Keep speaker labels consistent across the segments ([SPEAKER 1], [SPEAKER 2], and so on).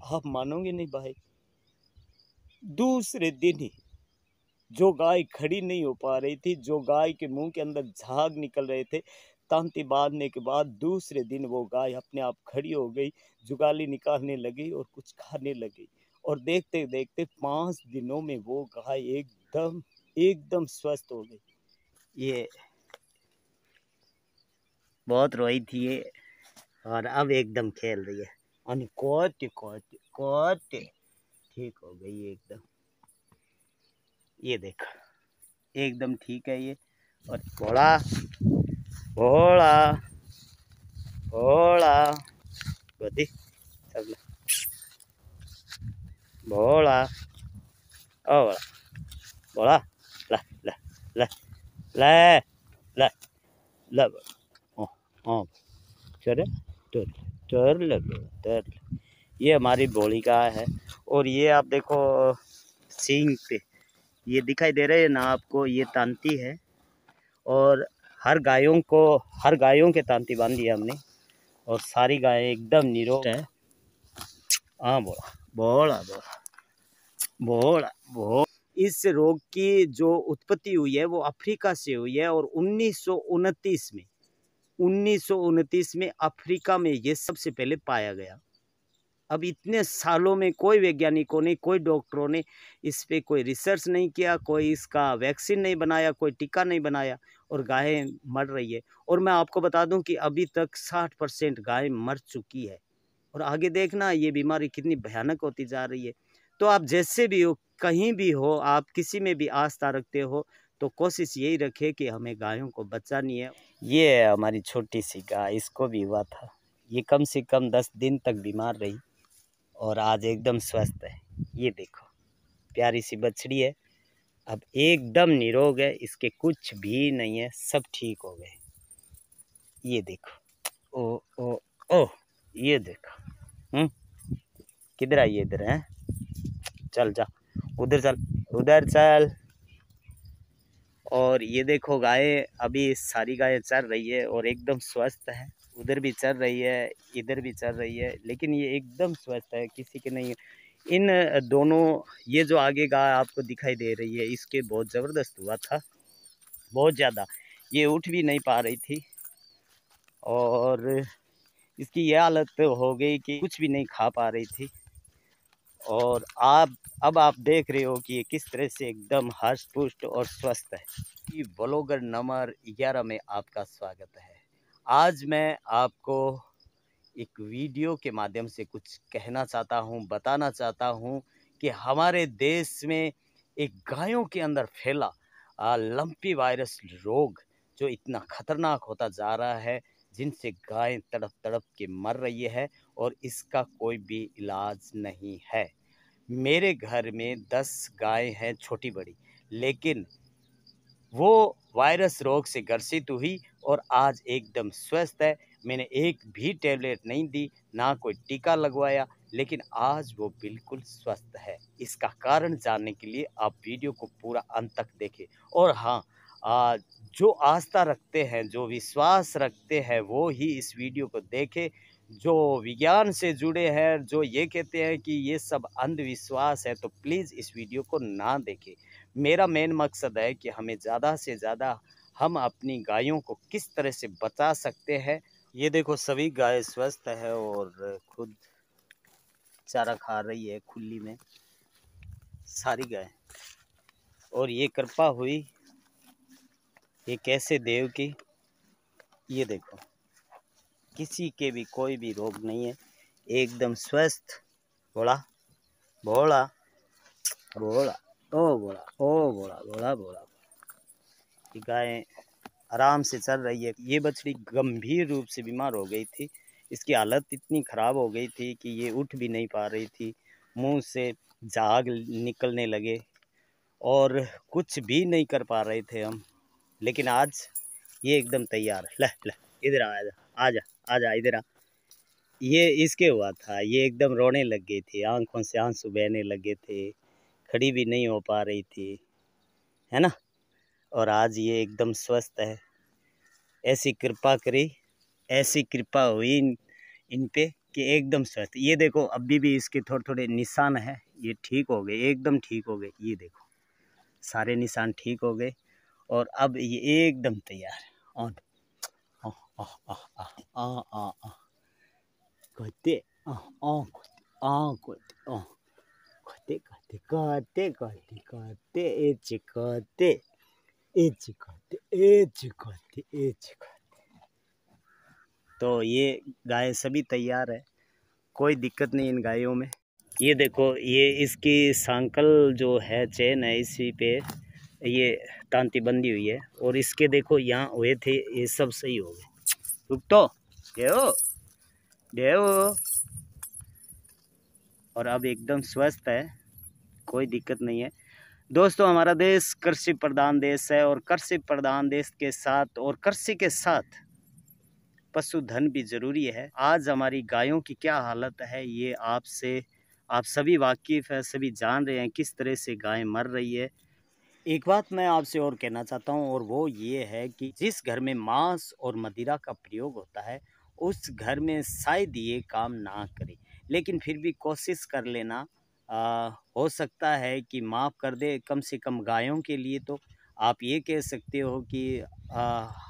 [SPEAKER 1] आप मानोगे नहीं भाई, दूसरे दिन ही जो गाय खड़ी नहीं हो पा रही थी, जो गाय के मुंह के अंदर झाग निकल रहे थे, तांती बांधने के बाद दूसरे दिन वो गाय अपने आप खड़ी हो गई, जुगाली निकालने लगी और कुछ खाने लगी। और देखते देखते 5 दिनों में वो गाय एकदम एकदम स्वस्थ हो गई। ये बहुत रोई थी ये, और अब एकदम खेल रही है। और कोते कोते कोते ठीक हो गई एकदम। ये देखो एकदम ठीक है ये। और भोला भोला भोला गोदी सब भोला ओ भोला ला ला ला ला ला ला ओ ओ चल चल चल लगे चल। ये हमारी भोली गाय है। और ये आप देखो सींग पे ये दिखाई दे रहे है ना आपको, ये तांती है। और हर गायों के तांती बांध दिया हमने, और सारी गायें एकदम निरोग है। हाँ बोला बोला बोला बोला बोला। इस रोग की जो उत्पत्ति हुई है वो अफ्रीका से हुई है, और 1929 में अफ्रीका में ये सबसे पहले पाया गया। अब इतने सालों में कोई वैज्ञानिकों ने, कोई डॉक्टरों ने इस पे कोई रिसर्च नहीं किया, कोई इसका वैक्सीन नहीं बनाया, कोई टीका नहीं बनाया, और गायें मर रही है। और मैं आपको बता दूं कि अभी तक 60% गायें मर चुकी है। और आगे देखना ये बीमारी कितनी भयानक होती जा रही है। तो आप जैसे भी हो, कहीं भी हो, आप किसी में भी आस्था रखते हो, तो कोशिश यही रखें कि हमें गायों को बचानी है। ये है हमारी छोटी सी गाय, इसको भी हुआ था। ये कम से कम 10 दिन तक बीमार रही, और आज एकदम स्वस्थ है। ये देखो प्यारी सी बछड़ी है, अब एकदम निरोग है, इसके कुछ भी नहीं है, सब ठीक हो गए। ये देखो ओ ओ ओ ये देखो किधर आई इधर है, चल जा उधर चल उधर चल। और ये देखो गाय, अभी सारी गायें चल रही है और एकदम स्वस्थ है। उधर भी चल रही है, इधर भी चल रही है, लेकिन ये एकदम स्वस्थ है, किसी के नहीं है। इन दोनों, ये जो आगे गाय आपको दिखाई दे रही है, इसके बहुत ज़बरदस्त हुआ था, बहुत ज़्यादा। ये उठ भी नहीं पा रही थी, और इसकी ये हालत हो गई कि कुछ भी नहीं खा पा रही थी। और अब आप देख रहे हो कि ये किस तरह से एकदम हष्ट पुष्ट और स्वस्थ है। ब्लॉगर नंबर 11 में आपका स्वागत है। आज मैं आपको एक वीडियो के माध्यम से कुछ कहना चाहता हूँ, बताना चाहता हूँ कि हमारे देश में एक गायों के अंदर फैला लंपी वायरस रोग जो इतना खतरनाक होता जा रहा है, जिनसे गायें तड़प तड़प के मर रही है, और इसका कोई भी इलाज नहीं है। मेरे घर में 10 गायें हैं छोटी बड़ी, लेकिन वो वायरस रोग से ग्रसित हुई और आज एकदम स्वस्थ है। मैंने एक भी टैबलेट नहीं दी, ना कोई टीका लगवाया, लेकिन आज वो बिल्कुल स्वस्थ है। इसका कारण जानने के लिए आप वीडियो को पूरा अंत तक देखें। और हाँ, जो आस्था रखते हैं, जो विश्वास रखते हैं, वो ही इस वीडियो को देखें। जो विज्ञान से जुड़े हैं, जो ये कहते हैं कि ये सब अंधविश्वास है, तो प्लीज़ इस वीडियो को ना देखें। मेरा मेन मकसद है कि हमें ज़्यादा से ज़्यादा हम अपनी गायों को किस तरह से बचा सकते हैं। ये देखो सभी गाय स्वस्थ है और खुद चारा खा रही है खुली में, सारी गाय। और ये कृपा हुई, ये कैसे देव की, ये देखो किसी के भी कोई भी रोग नहीं है, एकदम स्वस्थ। भोला भोला भोला ओ भोला ओ भोला भोला भोला। ये गाय आराम से चल रही है। ये बछड़ी गंभीर रूप से बीमार हो गई थी, इसकी हालत इतनी ख़राब हो गई थी कि ये उठ भी नहीं पा रही थी, मुंह से झाग निकलने लगे, और कुछ भी नहीं कर पा रहे थे हम। लेकिन आज ये एकदम तैयार है। ले इधर आजा आजा इधर आ। ये इसके हुआ था, ये एकदम रोने लग गई थी, आंखों से आंसू बहने लगे थे, खड़ी भी नहीं हो पा रही थी, है ना। और आज ये एकदम स्वस्थ है। ऐसी कृपा करी, ऐसी कृपा हुई इन पे कि एकदम स्वस्थ। ये देखो अभी भी इसके थोड़े थोड़े निशान है, ये ठीक हो गए, एकदम ठीक हो गए। ये देखो सारे निशान ठीक हो गए और अब ये एकदम तैयार है। और कहते कहते कहते कहते कहते कहते एच कहते एच कहते एच कहते एच कहते। तो ये गाय सभी तैयार है, कोई दिक्कत नहीं इन गायों में। ये देखो ये इसकी सांकल जो है, चेन है, इसी पे ये तांती बंधी हुई है और इसके देखो यहाँ हुए थे, ये सब सही हो गए। रुक तो देव देव। और अब एकदम स्वस्थ है, कोई दिक्कत नहीं है। दोस्तों हमारा देश कृषि प्रधान देश है और कृषि प्रधान देश के साथ और कृषि के साथ पशुधन भी ज़रूरी है। आज हमारी गायों की क्या हालत है ये आप सभी वाकिफ़ है, सभी जान रहे हैं किस तरह से गाय मर रही है। एक बात मैं आपसे और कहना चाहता हूँ और वो ये है कि जिस घर में मांस और मदिरा का प्रयोग होता है उस घर में शायद ये काम ना करे, लेकिन फिर भी कोशिश कर लेना। हो सकता है कि माफ़ कर दे, कम से कम गायों के लिए तो आप ये कह सकते हो कि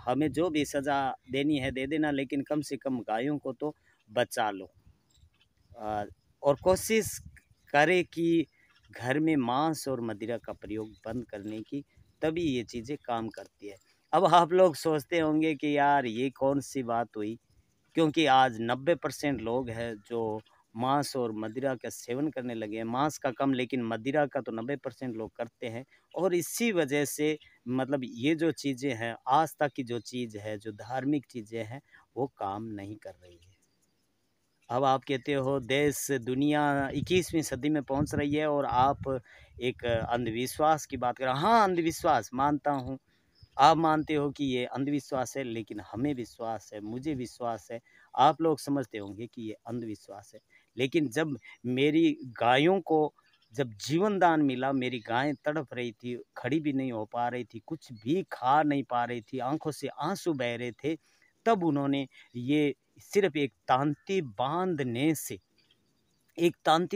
[SPEAKER 1] हमें जो भी सज़ा देनी है दे देना, लेकिन कम से कम गायों को तो बचा लो। और कोशिश करें कि घर में मांस और मदिरा का प्रयोग बंद करने की, तभी ये चीज़ें काम करती है। अब आप लोग सोचते होंगे कि यार ये कौन सी बात हुई, क्योंकि आज 90% लोग हैं जो मांस और मदिरा का सेवन करने लगे हैं। मांस का कम, लेकिन मदिरा का तो 90% लोग करते हैं। और इसी वजह से मतलब ये जो चीज़ें हैं, आस्था की जो चीज़ है, जो धार्मिक चीज़ें हैं, वो काम नहीं कर रही है। अब आप कहते हो देश दुनिया 21वीं सदी में पहुंच रही है और आप एक अंधविश्वास की बात कर रहे हो। हाँ, अंधविश्वास मानता हूँ, आप मानते हो कि ये अंधविश्वास है, लेकिन हमें विश्वास है, मुझे विश्वास है। आप लोग समझते होंगे कि ये अंधविश्वास है, लेकिन जब मेरी गायों को जब जीवन दान मिला, मेरी गायें तड़प रही थी, खड़ी भी नहीं हो पा रही थी, कुछ भी खा नहीं पा रही थी, आंखों से आंसू बह रहे थे, तब उन्होंने ये सिर्फ एक तांती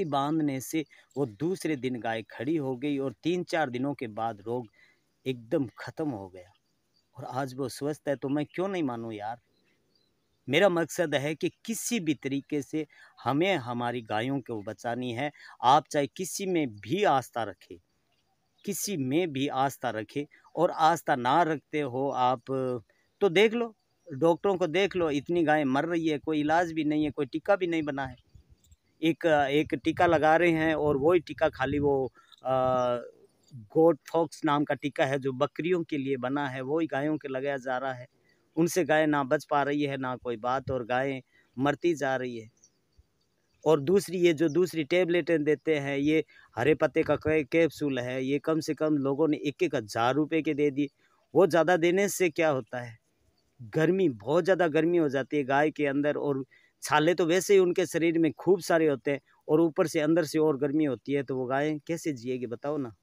[SPEAKER 1] बांधने से वो दूसरे दिन गाय खड़ी हो गई और 3-4 दिनों के बाद रोग एकदम खत्म हो गया और आज वो स्वस्थ है। तो मैं क्यों नहीं मानूं यार। मेरा मकसद है कि किसी भी तरीके से हमें हमारी गायों को बचानी है। आप चाहे किसी में भी आस्था रखें, किसी में भी आस्था रखें, और आस्था ना रखते हो आप तो देख लो, डॉक्टरों को देख लो, इतनी गायें मर रही है, कोई इलाज भी नहीं है, कोई टीका भी नहीं बना है। एक टीका लगा रहे हैं और वही टीका खाली वो गोट फॉक्स नाम का टीका है जो बकरियों के लिए बना है, वही गायों के लगाया जा रहा है। उनसे गाय ना बच पा रही है ना कोई बात, और गायें मरती जा रही है। और दूसरी ये जो दूसरी टेबलेटें देते हैं, ये हरे पत्ते का कैप्सूल है, ये कम से कम लोगों ने 1,000 रुपये के दे दिए। वो ज़्यादा देने से क्या होता है, गर्मी, बहुत ज़्यादा गर्मी हो जाती है गाय के अंदर, और छाले तो वैसे ही उनके शरीर में खूब सारे होते हैं और ऊपर से अंदर से और गर्मी होती है, तो वो गाय कैसे जिएगी बताओ ना।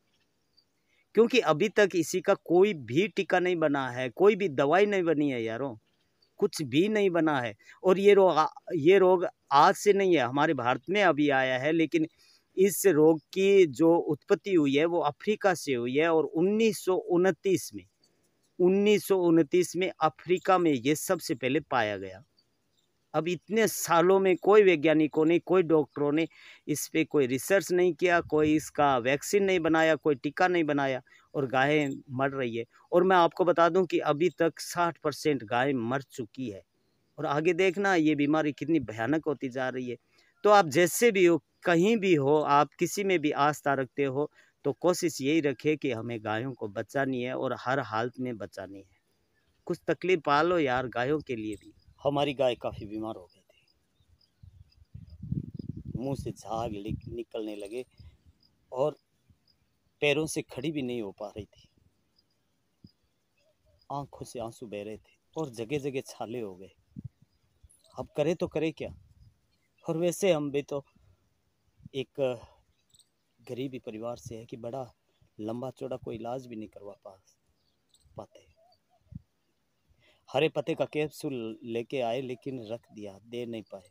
[SPEAKER 1] क्योंकि अभी तक इसी का कोई भी टीका नहीं बना है, कोई भी दवाई नहीं बनी है यारों, कुछ भी नहीं बना है। और ये रोग आज से नहीं है, हमारे भारत में अभी आया है, लेकिन इस रोग की जो उत्पत्ति हुई है वो अफ्रीका से हुई है और 1929 में अफ्रीका में ये सबसे पहले पाया गया। अब इतने सालों में कोई वैज्ञानिकों ने, कोई डॉक्टरों ने इस पे कोई रिसर्च नहीं किया, कोई इसका वैक्सीन नहीं बनाया, कोई टीका नहीं बनाया, और गायें मर रही है। और मैं आपको बता दूं कि अभी तक 60% गाय मर चुकी है और आगे देखना ये बीमारी कितनी भयानक होती जा रही है। तो आप जैसे भी हो, कहीं भी हो, आप किसी में भी आस्था रखते हो, तो कोशिश यही रखें कि हमें गायों को बचानी है और हर हालत में बचानी है। कुछ तकलीफ पालो यार गायों के लिए भी। हमारी गाय काफ़ी बीमार हो गई थी, मुंह से झाग निकलने लगे और पैरों से खड़ी भी नहीं हो पा रही थी, आंखों से आंसू बह रहे थे और जगह जगह छाले हो गए। अब करे तो करे क्या। और वैसे हम भी तो एक गरीबी परिवार से है कि बड़ा लंबा चौड़ा कोई इलाज भी नहीं करवा पाते। हरे पत्ते का कैप्सूल लेके आए लेकिन रख दिया, दे नहीं पाए,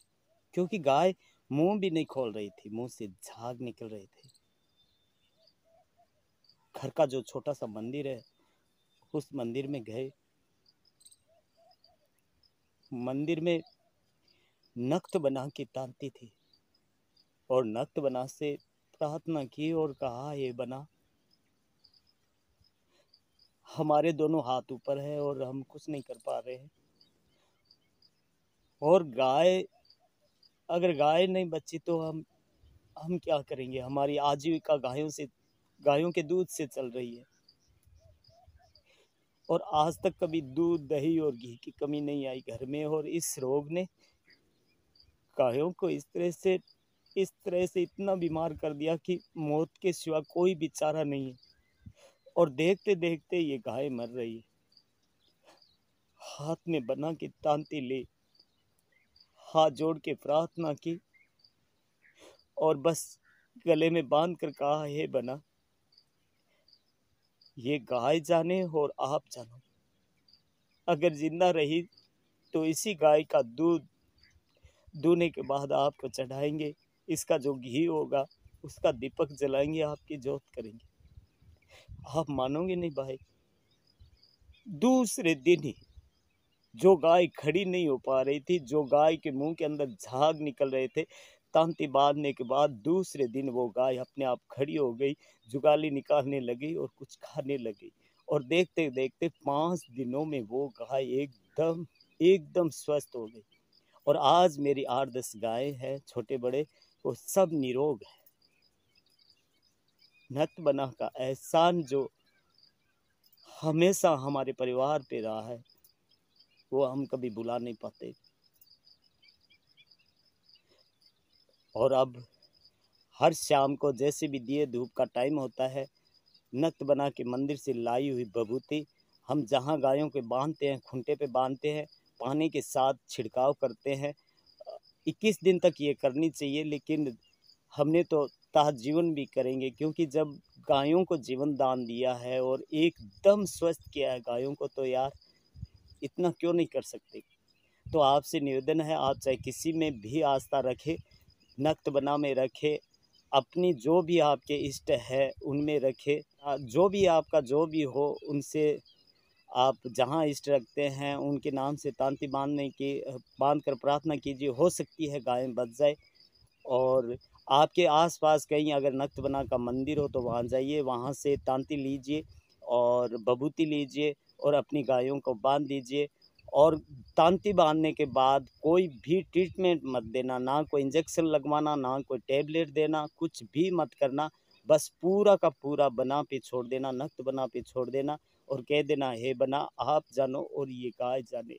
[SPEAKER 1] क्योंकि गाय मुंह भी नहीं खोल रही थी, मुंह से झाग निकल रहे थे। घर का जो छोटा सा मंदिर है, उस मंदिर में गए। मंदिर में नक्त बना के तानती थी और नक्त बना से प्रार्थना की और कहा, हे बना, हमारे दोनों हाथ ऊपर है और हम कुछ नहीं कर पा रहे हैं, और गाय, अगर गाय नहीं बची तो हम क्या करेंगे? हमारी आजीविका गायों के दूध से चल रही है, और आज तक कभी दूध, दही और घी की कमी नहीं आई घर में। और इस रोग ने गायों को इस तरह से इतना बीमार कर दिया कि मौत के सिवा कोई भी चारा नहीं है। और देखते देखते ये गाय मर रही है। हाथ में बना के तांती ले, हाथ जोड़ के प्रार्थना की और बस गले में बांध कर कहा, हे बना, ये गाय जाने और आप जानो, अगर जिंदा रही तो इसी गाय का दूध दूने के बाद आपको चढ़ाएंगे, इसका जो घी होगा उसका दीपक जलाएंगे, आपकी जोत करेंगे। आप मानोगे नहीं भाई, दूसरे दिन ही जो गाय खड़ी नहीं हो पा रही थी, जो गाय के मुंह के अंदर झाग निकल रहे थे, तांती बांधने के बाद दूसरे दिन वो गाय अपने आप खड़ी हो गई, जुगाली निकालने लगी और कुछ खाने लगी। और देखते देखते 5 दिनों में वो गाय एकदम एकदम स्वस्थ हो गई। और आज मेरी 8-10 गाय है, छोटे बड़े, वो सब निरोग है। नत बना का एहसान जो हमेशा हमारे परिवार पे रहा है, वो हम कभी भुला नहीं पाते। और अब हर शाम को जैसे भी दिए धूप का टाइम होता है, नक्त बना के मंदिर से लाई हुई बभूति हम जहाँ गायों के बांधते हैं, खूंटे पे बांधते हैं, पानी के साथ छिड़काव करते हैं। 21 दिन तक ये करनी चाहिए, लेकिन हमने तो ताजीवन भी करेंगे, क्योंकि जब गायों को जीवन दान दिया है और एकदम स्वस्थ किया है गायों को, तो यार इतना क्यों नहीं कर सकते? तो आपसे निवेदन है, आप चाहे किसी में भी आस्था रखें, नक्त बना में रखें, अपनी जो भी आपके इष्ट है उनमें रखें। जो भी आपका जो भी हो, उनसे आप जहाँ इष्ट रखते हैं उनके नाम से तांती बांध कर प्रार्थना कीजिए। हो सकती है गायें बच जाए। और आपके आसपास कहीं अगर नक्त बना का मंदिर हो तो वहाँ जाइए, वहाँ से तांती लीजिए और बभूति लीजिए और अपनी गायों को बांध दीजिए। और तांती बांधने के बाद कोई भी ट्रीटमेंट मत देना, ना कोई इंजेक्शन लगवाना, ना कोई टेबलेट देना, कुछ भी मत करना। बस पूरा का पूरा बना पे छोड़ देना, नक्त बना पे छोड़ देना और कह देना, हे बना, आप जानो और ये गाय जाने।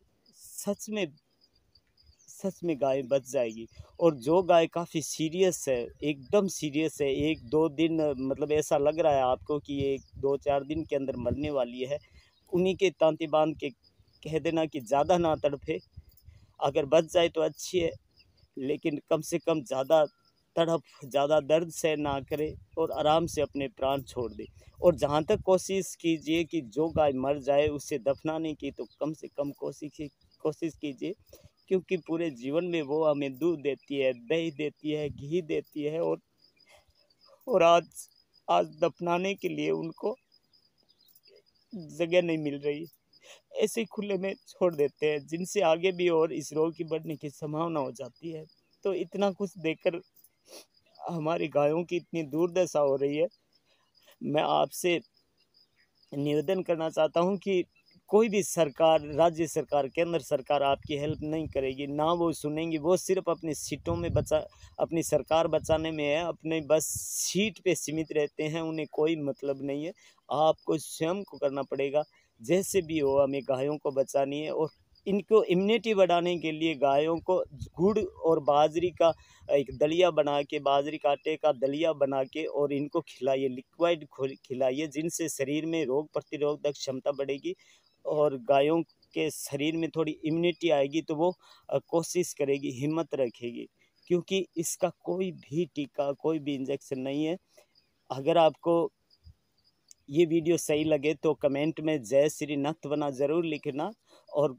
[SPEAKER 1] सच में गाय बच जाएगी। और जो गाय काफ़ी सीरियस है, एकदम सीरियस है, 1-2 दिन मतलब ऐसा लग रहा है आपको कि ये 2-4 दिन के अंदर मरने वाली है, उन्हीं के तांती बांध के कह देना कि ज़्यादा ना तड़फे। अगर बच जाए तो अच्छी है, लेकिन कम से कम ज़्यादा तड़प, ज़्यादा दर्द सहन ना करे और आराम से अपने प्राण छोड़ दे। और जहाँ तक कोशिश कीजिए कि जो गाय मर जाए उसे दफनाने की, तो कम से कम कोशिश कीजिए, क्योंकि पूरे जीवन में वो हमें दूध देती है, दही देती है, घी देती है। और आज दफनाने के लिए उनको जगह नहीं मिल रही, ऐसे खुले में छोड़ देते हैं, जिनसे आगे भी और इस रोग की बढ़ने की संभावना हो जाती है। तो इतना कुछ देखकर हमारी गायों की इतनी दुर्दशा हो रही है। मैं आपसे निवेदन करना चाहता हूँ कि कोई भी सरकार, राज्य सरकार, केंद्र सरकार आपकी हेल्प नहीं करेगी, ना वो सुनेंगी। वो सिर्फ अपनी सीटों में अपनी सरकार बचाने में है, अपने बस सीट पे सीमित रहते हैं, उन्हें कोई मतलब नहीं है। आपको स्वयं को करना पड़ेगा, जैसे भी हो हमें गायों को बचानी है। और इनको इम्यूनिटी बढ़ाने के लिए गायों को गुड़ और बाजरी का एक दलिया बना के, बाजरी का आटे का दलिया बना के और इनको खिलाइए, लिक्विड खिलाइए, जिनसे शरीर में रोग प्रतिरोधक क्षमता बढ़ेगी और गायों के शरीर में थोड़ी इम्यूनिटी आएगी, तो वो कोशिश करेगी, हिम्मत रखेगी। क्योंकि इसका कोई भी टीका, कोई भी इंजेक्शन नहीं है। अगर आपको ये वीडियो सही लगे तो कमेंट में जय श्री नक्त बना ज़रूर लिखना और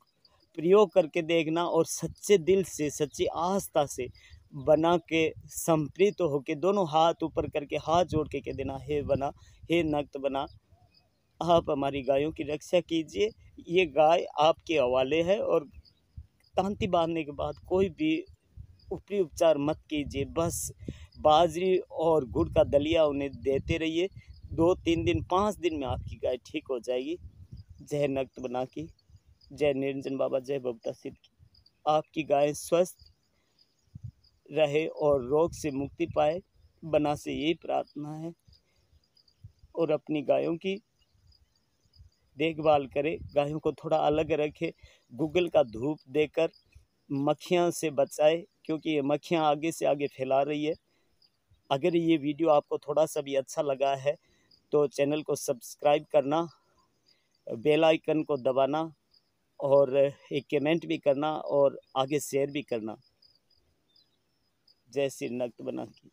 [SPEAKER 1] प्रयोग करके देखना और सच्चे दिल से, सच्ची आस्था से बना के संप्रीत होके दोनों हाथ ऊपर करके हाथ जोड़ के कह देना, हे बना, हे नक्त बना, आप हमारी गायों की रक्षा कीजिए। ये गाय आपके हवाले है और तांती बांधने के बाद कोई भी ऊपरी उपचार मत कीजिए, बस बाजरी और गुड़ का दलिया उन्हें देते रहिए। 2-3 दिन 5 दिन में आपकी गाय ठीक हो जाएगी। जय नक्त बना की, जय निरंजन बाबा, जय बबता सिद्ध की। आपकी गाय स्वस्थ रहे और रोग से मुक्ति पाए, बना से यही प्रार्थना है। और अपनी गायों की देखभाल करें, गायों को थोड़ा अलग रखें, गूगल का धूप देकर मक्खियाँ से बचाए, क्योंकि ये मक्खियाँ आगे से आगे फैला रही है। अगर ये वीडियो आपको थोड़ा सा भी अच्छा लगा है तो चैनल को सब्सक्राइब करना, बेल आइकन को दबाना और एक कमेंट भी करना और आगे शेयर भी करना। जय श्री नक्त बना की।